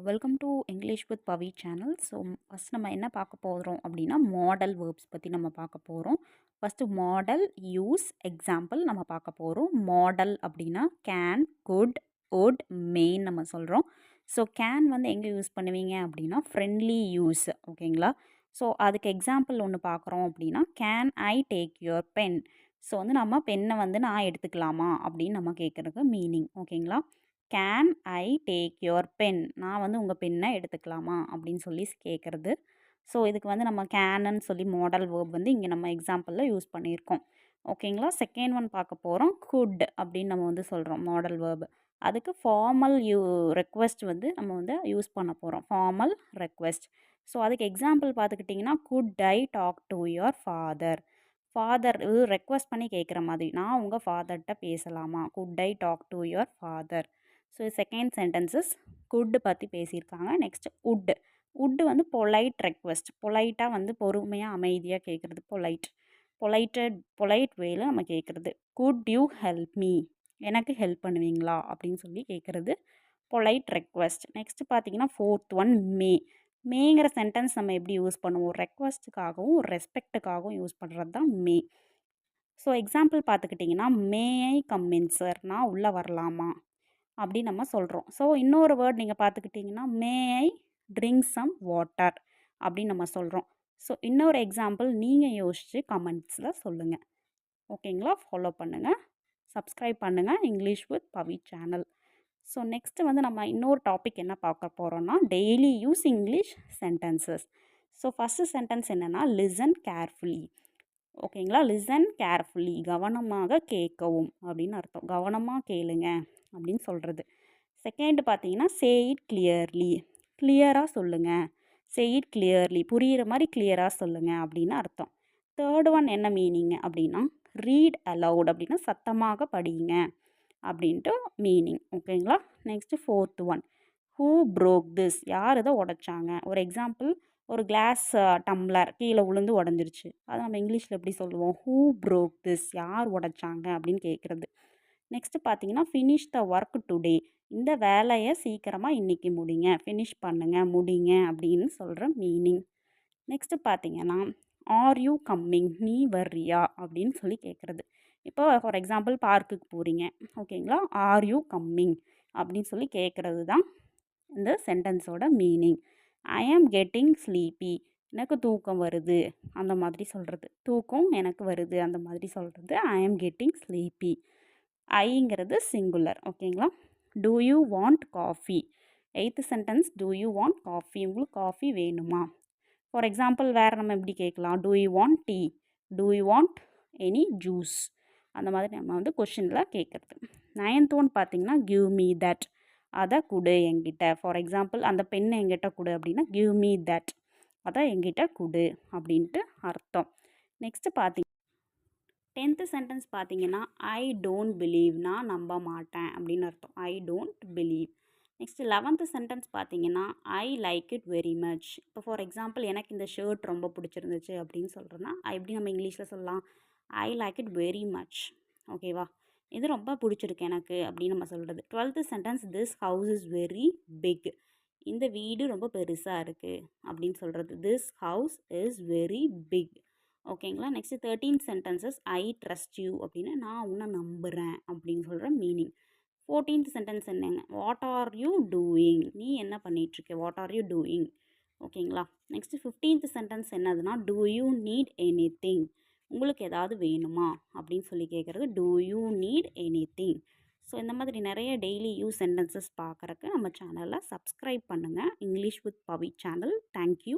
Welcome to English with Pavi channel. So first நம்ம என்ன பார்க்க போகிறோம் அப்படின்னா மாடல் வேர்ப்ஸ் பற்றி நம்ம பார்க்க போகிறோம். ஃபஸ்ட்டு மாடல், யூஸ், எக்ஸாம்பிள் நம்ம பார்க்க போகிறோம். மாடல் அப்படின்னா கேன், குட், would, மெயின் நம்ம சொல்கிறோம். ஸோ கேன் வந்து எங்கே யூஸ் பண்ணுவீங்க அப்படின்னா ஃப்ரெண்ட்லி யூஸ், ஓகேங்களா. ஸோ அதுக்கு எக்ஸாம்பிள் ஒன்று பார்க்குறோம் அப்படின்னா can I take your pen. So வந்து நம்ம பென்னை வந்து நான் எடுத்துக்கலாமா அப்படின்னு நம்ம கேட்குறதுக்கு மீனிங், ஓகேங்களா. Can I take your pen, நான் வந்து உங்கள் பென்னை எடுத்துக்கலாமா அப்படின்னு சொல்லி கேட்குறது. ஸோ இதுக்கு வந்து நம்ம கேனுன்னு சொல்லி மாடல் வேர்ப் வந்து இங்கே நம்ம எக்ஸாம்பிளில் யூஸ் பண்ணியிருக்கோம், ஓகேங்களா. செகண்ட் ஒன் பார்க்க போகிறோம். குட் அப்படின்னு நம்ம வந்து சொல்கிறோம் மாடல் வேர்ப். அதுக்கு ஃபார்மல் ரெக்வெஸ்ட் வந்து நம்ம வந்து யூஸ் பண்ண போகிறோம், ஃபார்மல் ரெக்வெஸ்ட். ஸோ அதுக்கு எக்ஸாம்பிள் பார்த்துக்கிட்டிங்கன்னா could I talk to your father. Father இது ரெக்வெஸ்ட் பண்ணி கேட்குற மாதிரி, நான் உங்கள் ஃபாதர்கிட்ட பேசலாமா, could I talk to your father. So second sentences could பற்றி பேசியிருக்காங்க. நெக்ஸ்ட் உட். உட் வந்து பொலைட் ரெக்வெஸ்ட், பொலைட்டாக வந்து பொறுமையாக அமைதியாக கேட்குறது, பொலைட் வேல நம்ம கேட்குறது. குட் யூ ஹெல்ப் மீ, எனக்கு ஹெல்ப் பண்ணுவீங்களா அப்படின்னு சொல்லி கேட்குறது பொலைட் ரெக்வெஸ்ட். நெக்ஸ்ட் பார்த்தீங்கன்னா ஃபோர்த் ஒன் மே. மேங்கிற சென்டென்ஸ் நம்ம எப்படி யூஸ் பண்ணுவோம், ரெக்வெஸ்ட்டுக்காகவும் ரெஸ்பெக்ட்டுக்காகவும் யூஸ் பண்ணுறது தான் மே. ஸோ எக்ஸாம்பிள் பார்த்துக்கிட்டிங்கன்னா மே ஐ கம் இன் சார், நான் உள்ளே வரலாமா அப்படி நம்ம சொல்கிறோம். ஸோ இன்னொரு வேர்ட் நீங்கள் பார்த்துக்கிட்டிங்கன்னா மே ஐ ட்ரிங்க் சம் வாட்டர் அப்படின்னு நம்ம சொல்கிறோம். ஸோ இன்னொரு எக்ஸாம்பிள் நீங்கள் யோசித்து கமெண்ட்ஸில் சொல்லுங்கள், ஓகேங்களா. ஃபாலோ பண்ணுங்கள், சப்ஸ்கிரைப் பண்ணுங்கள் English with Pavi channel. So next வந்து நம்ம இன்னொரு டாபிக் என்ன பார்க்க போகிறோன்னா daily use English sentences. So first sentence என்னென்னா லிசன் கேர்ஃபுல்லி, ஓகேங்களா. லிசன் கேர்ஃபுல்லி, கவனமாக கேட்கவும் அப்படின்னு அர்த்தம், கவனமாக கேளுங்க அப்படின்னு சொல்கிறது. செகண்ட் பார்த்தீங்கன்னா சே இட் கிளியர்லி, கிளியராக சொல்லுங்கள், சே இட் கிளியர்லி, புரிகிற மாதிரி கிளியராக சொல்லுங்கள் அப்படின்னு அர்த்தம். தேர்ட் ஒன் என்ன மீனிங் அப்படின்னா ரீட் அலவுட், அப்படின்னா சத்தமாக படிங்க அப்படின்ட்டு மீனிங், ஓகேங்களா. Next fourth one who broke this, யார் இதை உடைச்சாங்க. ஒரு எக்ஸாம்பிள், ஒரு கிளாஸ் டம்ளர் கீழே விழுந்து உடஞ்சிருச்சு, அதை நம்ம இங்கிலீஷில் எப்படி சொல்லுவோம், ஹூ ப்ரோக் திஸ், யார் உடைச்சாங்க அப்படின்னு கேட்குறது. நெக்ஸ்ட்டு பார்த்தீங்கன்னா ஃபினிஷ் த ஒர்க் டுடே, இந்த வேலையை சீக்கிரமாக இன்றைக்கி முடிங்க, ஃபினிஷ் பண்ணுங்கள், முடிங்க அப்படின்னு சொல்கிற மீனிங். நெக்ஸ்ட்டு பார்த்தீங்கன்னா ஆர் யூ கம்மிங், நீ வர்றியா அப்படின்னு சொல்லி கேட்குறது. இப்போ ஃபார் எக்ஸாம்பிள் பார்க்குக்கு போகிறீங்க, ஓகேங்களா. ஆர் யூ கம்மிங் அப்படின்னு சொல்லி கேட்குறது தான் இந்த சென்டென்ஸோட meaning. I am getting sleepy, எனக்கு தூக்கம் வருது அந்த மாதிரி சொல்கிறது, தூக்கம் எனக்கு வருது அந்த மாதிரி சொல்கிறது ஐ ஆம் கெட்டிங் ஸ்லீப்பி. ஐங்கிறது சிங்குலர், ஓகேங்களா. Do you want coffee, eighth sentence do you want coffee, உங்களுக்கு காஃபி வேணுமா. ஃபார் எக்ஸாம்பிள் வேறு நம்ம எப்படி கேட்கலாம், do you want tea, do you want any juice, அந்த மாதிரி நம்ம வந்து கொஷினில் கேட்குறது. நைன்த் ஒன் பார்த்தீங்கன்னா கிவ் மீ தட், அதை கொடு என்கிட்ட. ஃபார் எக்ஸாம்பிள் அந்த பெண்ணை என்கிட்ட கொடு அப்படின்னா கிவ் மீ தட், அதை என்கிட்ட கொடு அப்படின்ட்டு அர்த்தம். நெக்ஸ்ட்டு பார்த்தீங்க 10th சென்டென்ஸ் பார்த்தீங்கன்னா ஐ டோன்ட் பிலீவ், நான் நம்ப மாட்டேன் அப்படின்னு அர்த்தம், I don't believe. Next 11th sentence பார்த்தீங்கன்னா I like it very much. இப்போ ஃபார் எக்ஸாம்பிள் எனக்கு இந்த ஷர்ட் ரொம்ப பிடிச்சிருந்துச்சு அப்படின்னு சொல்கிறேன்னா எப்படி நம்ம இங்கிலீஷில் சொல்லலாம், I like it very much, ஓகேவா. இது ரொம்ப பிடிச்சிருக்கு எனக்கு அப்படின்னு நம்ம சொல்கிறது. 12th sentence this house is very big, இந்த வீடு ரொம்ப பெருசாக இருக்குது அப்படின்னு சொல்கிறது, this house is very big, ஓகேங்களா. Next 13 sentences I trust you அப்படின்னு நான் உன்னை நம்புகிறேன் அப்படின்னு சொல்கிற மீனிங். 14th சென்டென்ஸ் என்னங்க, வாட் ஆர் யூ டூயிங், நீ என்ன பண்ணிகிட்ருக்க, வாட் ஆர் யூ டூயிங், ஓகேங்களா. நெக்ஸ்ட்டு 15th சென்டென்ஸ் என்னதுன்னா two you need anything, உங்களுக்கு ஏதாவது வேணுமா அப்படின்னு சொல்லி கேட்குறது, do you need anything. So இந்த மாதிரி நிறைய டெய்லி யூஸ் சென்டென்சஸ் பார்க்குறக்கு நம்ம சேனலை சப்ஸ்கிரைப் பண்ணுங்கள் English with Pavi channel. Thank you.